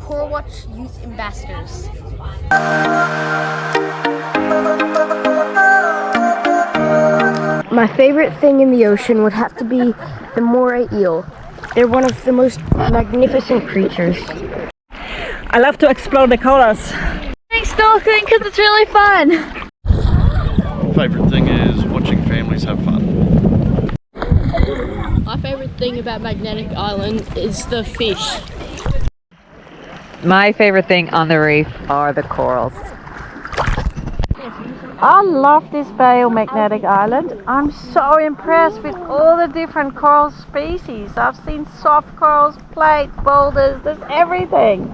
Coral Watch Youth Ambassadors. My favorite thing in the ocean would have to be the moray eel. They're one of the most magnificent creatures. I love to explore the corals. Snorkeling because it's really fun. Favorite thing is watching families have fun. My favorite thing about Magnetic Island is the fish. My favorite thing on the reef are the corals. I love this bay of Magnetic Island. I'm so impressed with all the different coral species. I've seen soft corals, plate, boulders, there's everything.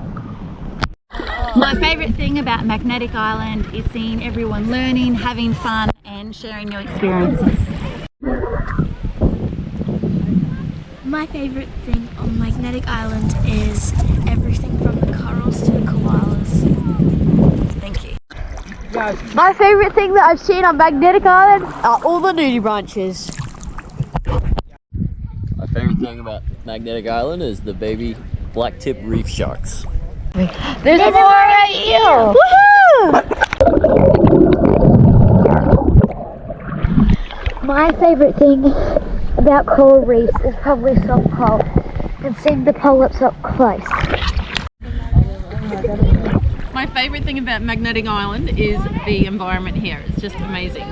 My favourite thing about Magnetic Island is seeing everyone learning, having fun and sharing new experiences. My favorite thing on Magnetic Island is everything from the corals to the koalas. Thank you. My favourite thing that I've seen on Magnetic Island are all the nudie branches. My favorite thing about Magnetic Island is the baby black-tip reef sharks. There's a moray eel! Woohoo! My favourite thing about coral reefs is probably soft coral and seeing the polyps up close. My favourite thing about Magnetic Island is the environment here. It's just amazing.